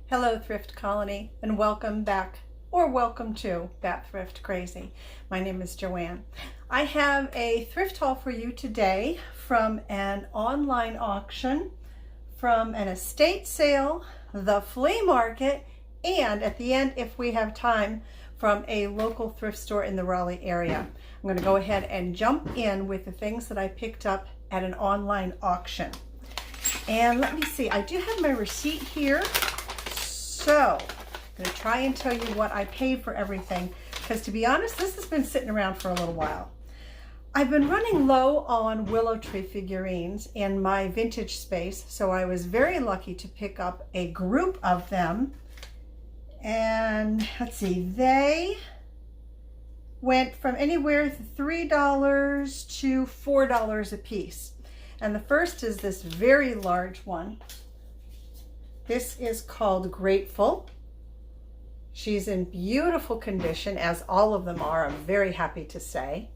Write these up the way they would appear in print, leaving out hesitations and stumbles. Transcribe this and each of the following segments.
Hello, Thrift Colony, and welcome back, or welcome to That Thrift Crazy. My name is Joanne. I have a thrift haul for you today from an online auction, from an estate sale, the flea market, and at the end, if we have time, from a local thrift store in the Raleigh area. I'm going to go ahead and jump in with the things that I picked up at an online auction. And let me see, I do have my receipt here. So, I'm going to try and tell you what I paid for everything, because to be honest, this has been sitting around for a little while. I've been running low on willow tree figurines in my vintage space, so I was very lucky to pick up a group of them. And let's see, they went from anywhere $3 to $4 a piece. And the first is this very large one. This is called Grateful. She's in beautiful condition, as all of them are, I'm very happy to say.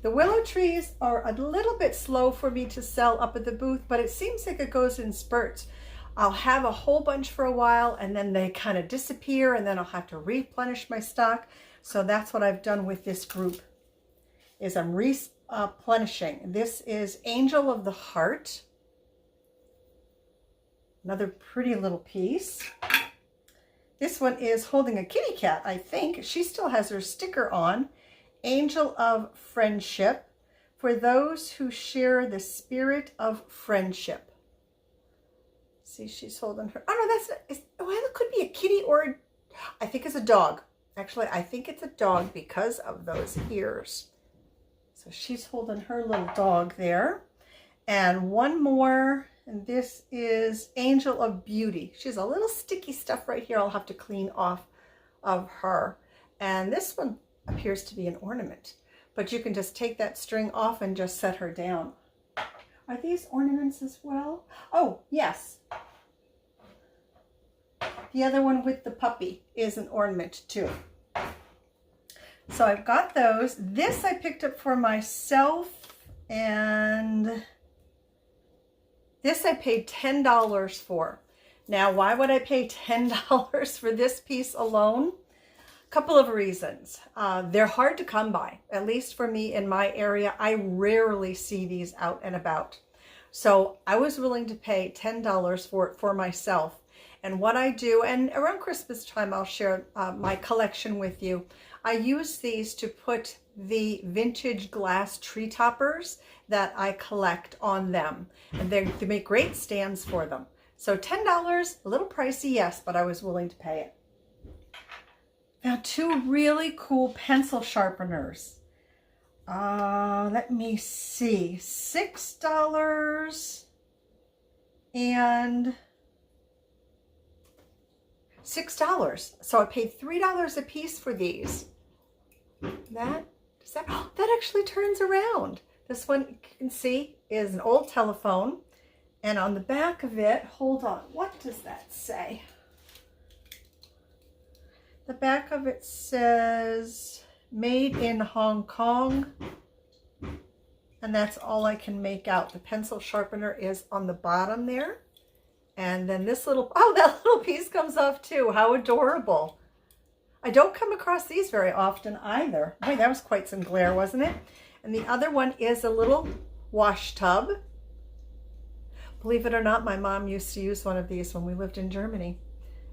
The willow trees are a little bit slow for me to sell up at the booth, but it seems like it goes in spurts. I'll have a whole bunch for a while and then they kind of disappear, and then I'll have to replenish my stock. So that's what I've done with this group, is I'm replenishing. This is Angel of the Heart. Another pretty little piece. This one is holding a kitty cat, I think. She still has her sticker on. Angel of Friendship, for those who share the spirit of friendship. See, she's holding her. Oh, no, that's not. Oh, it could be a kitty or I think it's a dog. Actually, I think it's a dog because of those ears. So she's holding her little dog there. And one more. And this is Angel of Beauty. She has a little sticky stuff right here I'll have to clean off of her. And this one appears to be an ornament, but you can just take that string off and just set her down. Are these ornaments as well? Oh, yes. The other one with the puppy is an ornament too. So I've got those. This I picked up for myself, and this I paid $10 for. Now, why would I pay $10 for this piece alone? A couple of reasons. They're hard to come by, at least for me in my area. I rarely see these out and about. So I was willing to pay $10 for it for myself. And what I do, and around Christmas time, I'll share my collection with you. I use these to put the vintage glass tree toppers that I collect on them. And they make great stands for them. So $10, a little pricey, yes, but I was willing to pay it. Now, two really cool pencil sharpeners. Let me see, $6 and $6. So I paid $3 a piece for these. That actually turns around. This one, you can see, is an old telephone. And on the back of it, hold on, what does that say? The back of it says, made in Hong Kong. And that's all I can make out. The pencil sharpener is on the bottom there. And then this little, oh, that little piece comes off too. How adorable. I don't come across these very often either. Boy, that was quite some glare, wasn't it? And the other one is a little wash tub. Believe it or not, my mom used to use one of these when we lived in Germany.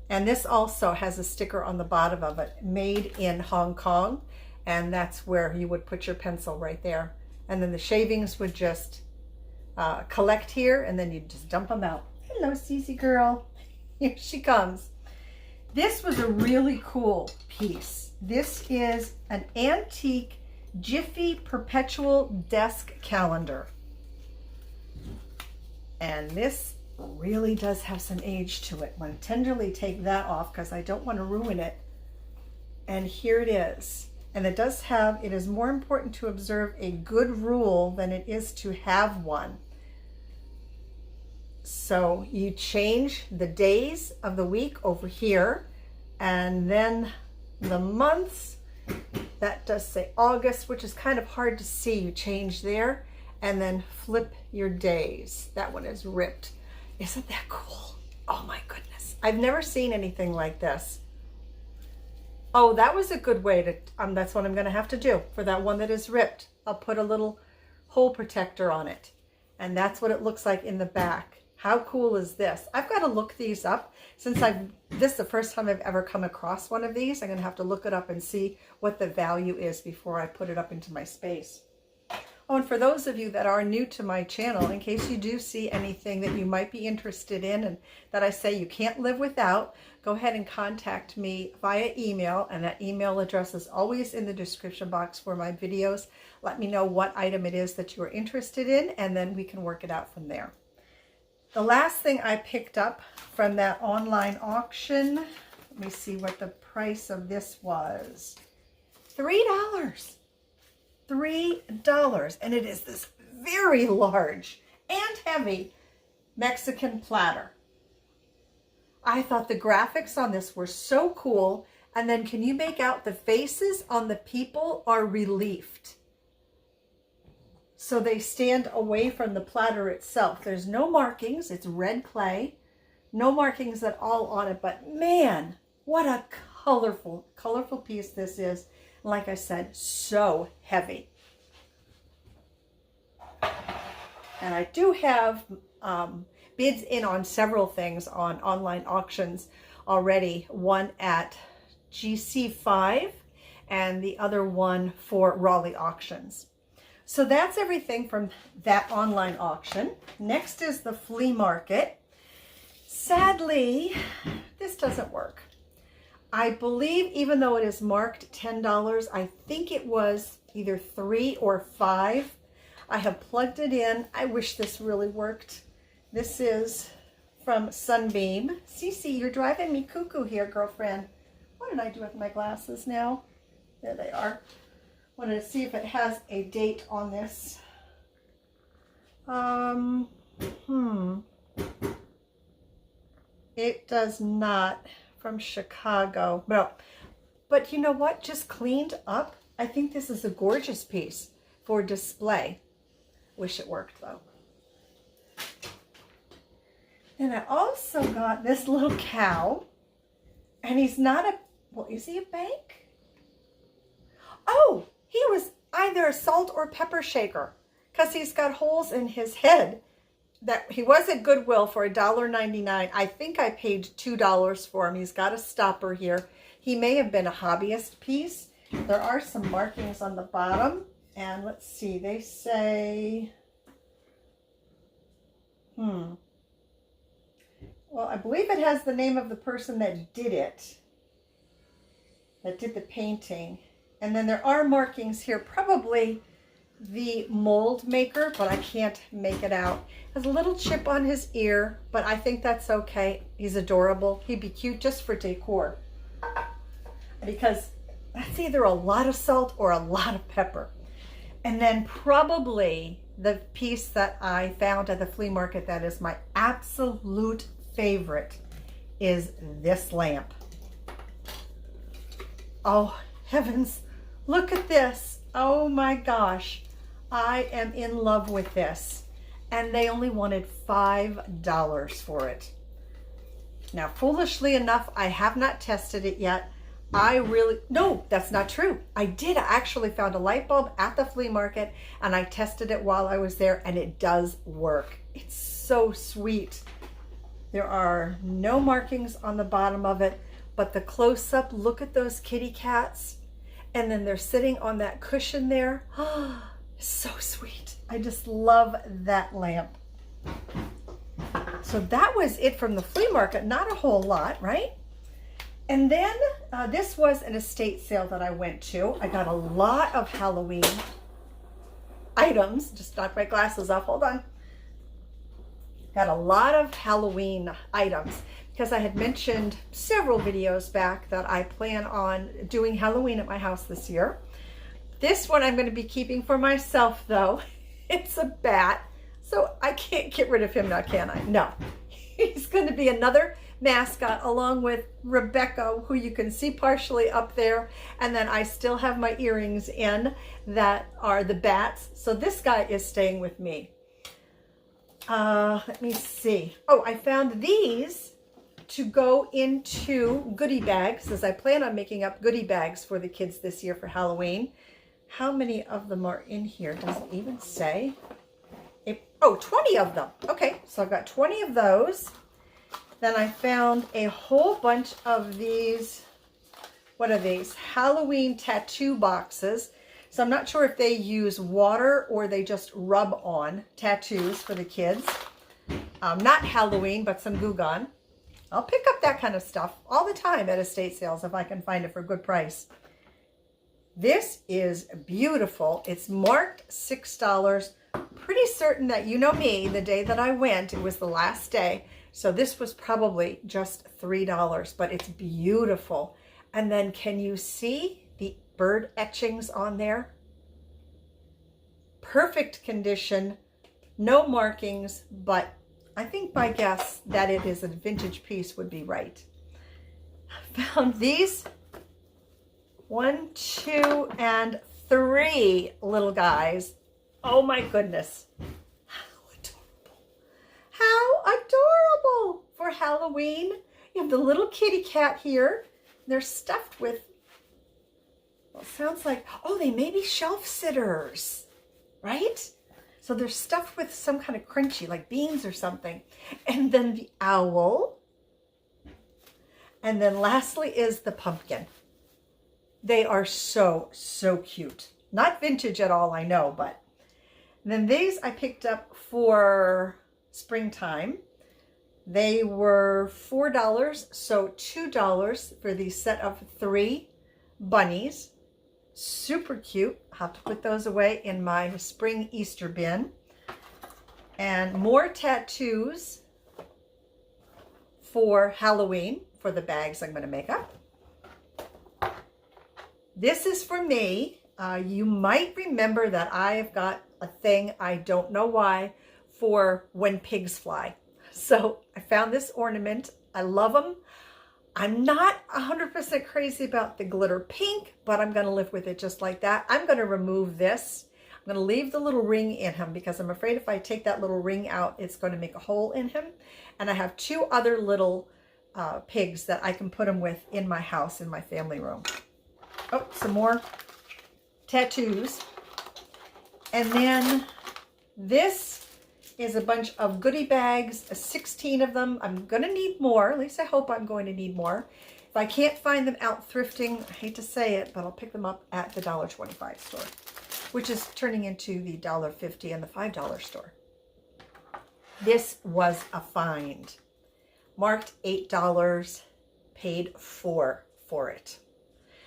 And this also has a sticker on the bottom of it, made in Hong Kong. And that's where you would put your pencil right there. And then the shavings would just collect here, and then you'd just dump them out. Hello, Cece girl. Here she comes. This was a really cool piece. This is an antique Jiffy perpetual desk calendar. And this really does have some age to it. I'm going to tenderly take that off because I don't want to ruin it. And here it is. And it does have, it is more important to observe a good rule than it is to have one. So you change the days of the week over here, and then the months, that does say August, which is kind of hard to see. You change there, and then flip your days. That one is ripped. Isn't that cool? Oh my goodness. I've never seen anything like this. Oh, that was a good way to, that's what I'm going to have to do for that one that is ripped. I'll put a little hole protector on it. And that's what it looks like in the back. How cool is this? I've got to look these up since this is the first time I've ever come across one of these. I'm going to have to look it up and see what the value is before I put it up into my space. Oh, and for those of you that are new to my channel, in case you do see anything that you might be interested in and that I say you can't live without, go ahead and contact me via email, and that email address is always in the description box for my videos. Let me know what item it is that you are interested in, and then we can work it out from there. The last thing I picked up from that online auction, let me see what the price of this was. $3. $3, and it is this very large and heavy Mexican platter. I thought the graphics on this were so cool, and then can you make out the faces on the people are reliefed? So they stand away from the platter itself. There's no markings, it's red clay, no markings at all on it, but man, what a colorful piece this is. Like I said, so heavy. And I do have bids in on several things on online auctions already. One at GC5 and the other one for Raleigh auctions. So that's everything from that online auction. Next is the flea market. Sadly, this doesn't work. I believe, even though it is marked $10, I think it was either 3 or 5. I have plugged it in. I wish this really worked. This is from Sunbeam. Cece, you're driving me cuckoo here, girlfriend. What did I do with my glasses now? There they are. Wanted to see if it has a date on this. It does not. From Chicago. But you know what? Just cleaned up. I think this is a gorgeous piece for display. Wish it worked though. And I also got this little cow. And he's not a, well, is he a bank? Oh, he was either a salt or pepper shaker, because he's got holes in his head. That he was at Goodwill for $1.99. I think I paid $2 for him. He's got a stopper here. He may have been a hobbyist piece. There are some markings on the bottom. And let's see, they say, well, I believe it has the name of the person that did it, that did the painting. And then there are markings here, probably the mold maker, but I can't make it out. Has a little chip on his ear, but I think that's okay. He's adorable. He'd be cute just for decor, because that's either a lot of salt or a lot of pepper. And then probably the piece that I found at the flea market that is my absolute favorite is this lamp. Oh heavens, look at this. Oh my gosh, I am in love with this. And they only wanted $5 for it. Now, foolishly enough, I have not tested it yet. No, that's not true. I did. I actually found a light bulb at the flea market, and I tested it while I was there, and it does work. It's so sweet. There are no markings on the bottom of it, but the close-up, look at those kitty cats. And then they're sitting on that cushion there. Oh, so sweet. I just love that lamp. So that was it from the flea market. Not a whole lot, right? And then this was an estate sale that I went to. I got a lot of Halloween items. Just knocked my glasses off. Hold on. Got a lot of Halloween items because I had mentioned several videos back that I plan on doing Halloween at my house this year. This one I'm going to be keeping for myself, though. It's a bat, so I can't get rid of him now, can I? No. He's going to be another mascot along with Rebecca, who you can see partially up there. And then I still have my earrings in that are the bats. So this guy is staying with me. Let me see. Oh, I found these to go into goodie bags, as I plan on making up goodie bags for the kids this year for Halloween. How many of them are in here? Does it even say? Oh, 20 of them. Okay, so I've got 20 of those. Then I found a whole bunch of these, what are these? Halloween tattoo boxes. So I'm not sure if they use water or they just rub on tattoos for the kids. Not Halloween, but some Goo Gone. I'll pick up that kind of stuff all the time at estate sales if I can find it for a good price. This is beautiful. It's marked $6. Pretty certain that, you know me, the day that I went, it was the last day. So this was probably just $3, but it's beautiful. And then can you see the bird etchings on there? Perfect condition, no markings, but I think my guess that it is a vintage piece would be right. I found these 1, 2, and 3 little guys. Oh my goodness. How adorable. How adorable for Halloween. You have the little kitty cat here. They're stuffed with, well, it sounds like, oh, they may be shelf sitters, right? So they're stuffed with some kind of crunchy, like beans or something. And then the owl. And then lastly is the pumpkin. They are so, so cute. Not vintage at all, I know, but. Then these I picked up for springtime. They were $4, so $2 for the set of 3 bunnies. Super cute. I'll have to put those away in my spring Easter bin. And more tattoos for Halloween for the bags I'm going to make up. This is for me. You might remember that I have got a thing, I don't know why, for when pigs fly. So I found this ornament. I love them. I'm not 100% crazy about the glitter pink, but I'm going to live with it just like that. I'm going to remove this. I'm going to leave the little ring in him because I'm afraid if I take that little ring out, it's going to make a hole in him. And I have 2 other little pigs that I can put him with in my house, in my family room. Oh, some more tattoos. And then this is a bunch of goodie bags, 16 of them. I'm going to need more. At least I hope I'm going to need more. If I can't find them out thrifting, I hate to say it, but I'll pick them up at the $1.25 store, which is turning into the $1.50 and the $5 store. This was a find. Marked $8, paid $4 for it.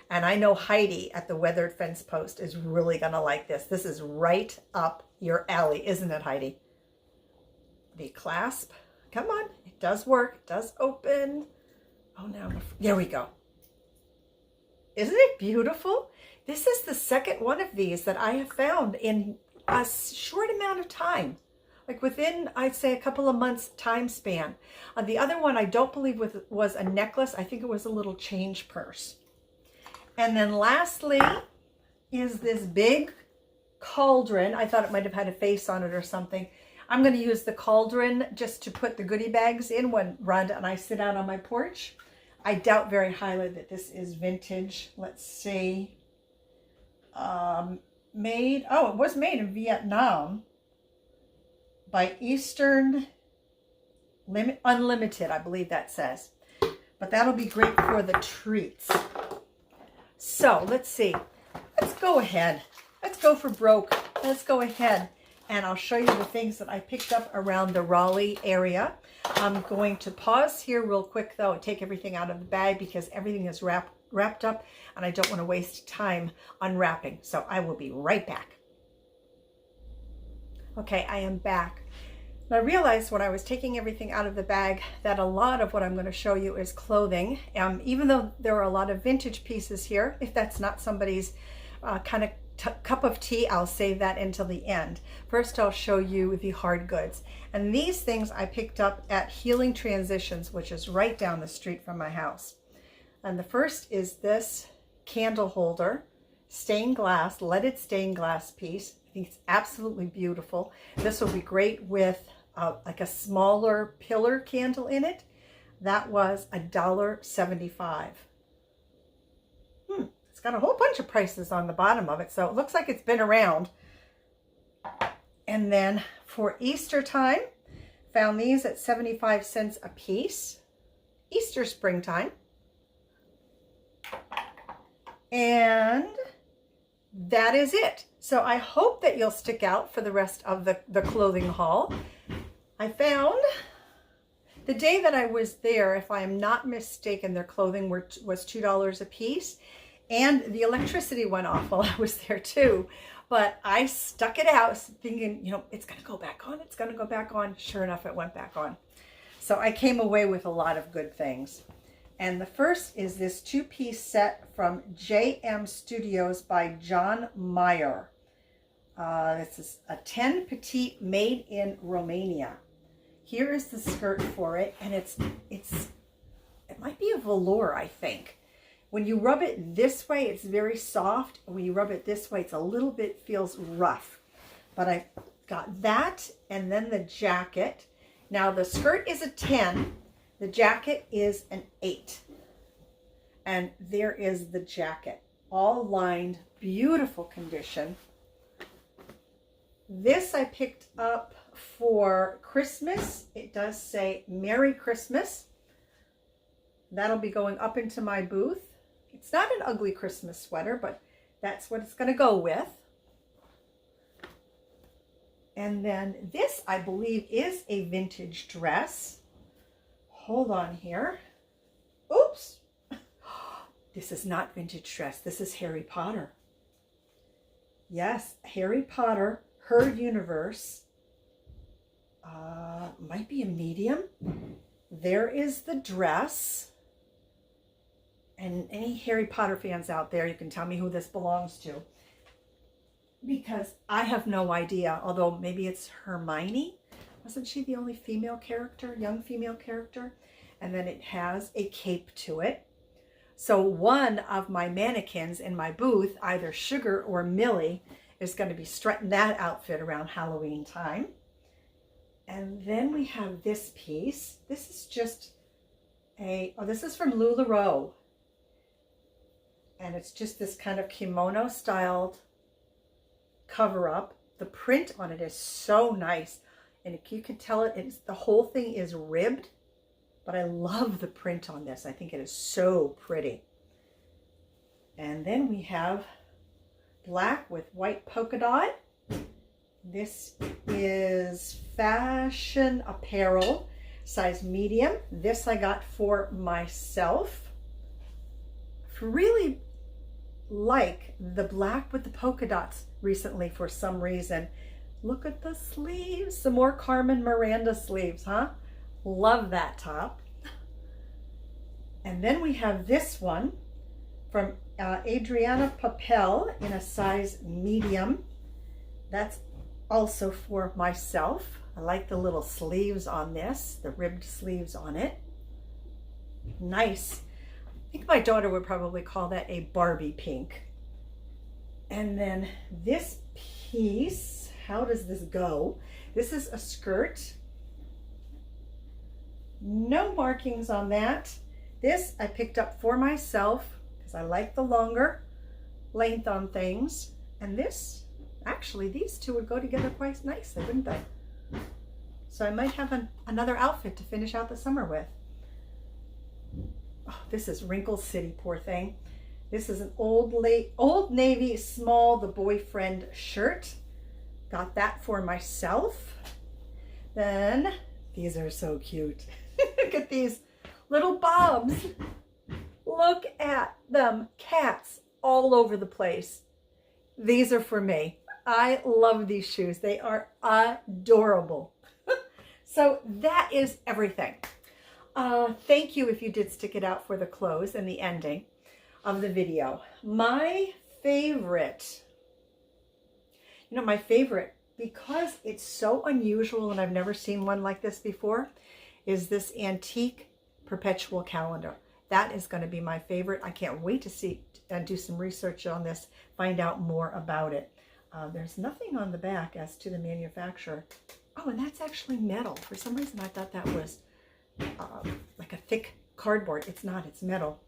And I know Heidi at the Weathered Fence Post is really going to like this. This is right up your alley, isn't it, Heidi? The clasp, come on, it does work, it does open. Oh, now, there we go. Isn't it beautiful? This is the second one of these that I have found in a short amount of time. Like within, I'd say, a couple of months time span. The other one I don't believe was a necklace. I think it was a little change purse. And then lastly is this big cauldron. I thought it might have had a face on it or something. I'm going to use the cauldron just to put the goodie bags in when Rhonda and I sit out on my porch. I doubt very highly that this is vintage. Let's see. It was made in Vietnam by Eastern Unlimited, I believe that says. But that'll be great for the treats. So let's see. Let's go ahead. Let's go for broke. Let's go ahead. And I'll show you the things that I picked up around the Raleigh area. I'm going to pause here real quick, though, and take everything out of the bag because everything is wrapped up, and I don't want to waste time unwrapping. So I will be right back. Okay, I am back. And I realized when I was taking everything out of the bag that a lot of what I'm going to show you is clothing. Even though there are a lot of vintage pieces here, if that's not somebody's kind of cup of tea, I'll save that until the end. First, I'll show you the hard goods. And these things I picked up at Healing Transitions, which is right down the street from my house. And the first is this candle holder, stained glass, leaded stained glass piece. I think it's absolutely beautiful. This will be great with like a smaller pillar candle in it. That was $1.75. It's got a whole bunch of prices on the bottom of it, so it looks like it's been around. And then for Easter time, found these at 75 cents a piece. Easter springtime. And that is it. So I hope that you'll stick out for the rest of the clothing haul. I found the day that I was there, if I am not mistaken, their clothing was $2 a piece. And the electricity went off while I was there too. But I stuck it out thinking, you know, it's going to go back on. It's going to go back on. Sure enough, it went back on. So I came away with a lot of good things. And the first is this two-piece set from JM Studios by John Mayer. This is a 10 petite made in Romania. Here is the skirt for it, and it might be a velour, I think. When you rub it this way, it's very soft. When you rub it this way, it's a little bit feels rough. But I got that, and then the jacket. Now the skirt is a 10. The jacket is an 8. And there is the jacket, all lined, beautiful condition. This I picked up for Christmas. It does say Merry Christmas. That'll be going up into my booth. It's not an ugly Christmas sweater, but that's what it's going to go with. And then this, I believe, is a vintage dress. Hold on here. Oops. This is not vintage dress. This is Harry Potter. Yes, Harry Potter, her universe. Might be a medium. There is the dress. And any Harry Potter fans out there, you can tell me who this belongs to. Because I have no idea, although maybe it's Hermione. Wasn't she the only female character, young female character? And then it has a cape to it. So one of my mannequins in my booth, either Sugar or Millie, is going to be strutting that outfit around Halloween time. And then we have this piece. This is just this is from LuLaRoe. And it's just this kind of kimono styled cover up. The print on it is so nice. And if you can tell the whole thing is ribbed, but I love the print on this. I think it is so pretty. And then we have black with white polka dot. This is Fashion Apparel, size medium. This I got for myself. Really like the black with the polka dots recently for some reason. Look at the sleeves, some more Carmen Miranda sleeves, huh? Love that top. And then we have this one from Adriana Papel in a size medium. That's also for myself. I like the little sleeves on this, the ribbed sleeves on it. Nice. I think my daughter would probably call that a Barbie pink. And then this piece, how does this go? This is a skirt. No markings on that. This I picked up for myself because I like the longer length on things. And this, actually, these two would go together quite nicely, wouldn't they? So I might have another outfit to finish out the summer with. Oh, this is Wrinkle City, poor thing. This is an Old Navy small, the boyfriend shirt. Got that for myself. Then, these are so cute. Look at these little bobs. Look at them. Cats all over the place. These are for me. I love these shoes. They are adorable. So that is everything. Thank you if you did stick it out for the close and the ending of the video. My favorite, because it's so unusual and I've never seen one like this before, is this antique perpetual calendar. That is going to be my favorite. I can't wait to see and do some research on this, find out more about it. There's nothing on the back as to the manufacturer. Oh, and that's actually metal. For some reason, I thought that was like a thick cardboard. It's not, it's metal.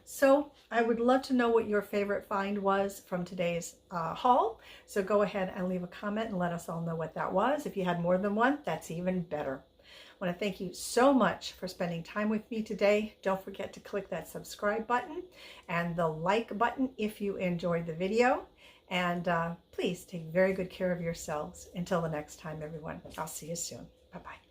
So I would love to know what your favorite find was from today's haul. So go ahead and leave a comment and let us all know what that was. If you had more than one, that's even better. I want to thank you so much for spending time with me today. Don't forget to click that subscribe button and the like button if you enjoyed the video. And please take very good care of yourselves. Until the next time, everyone. I'll see you soon. Bye-bye.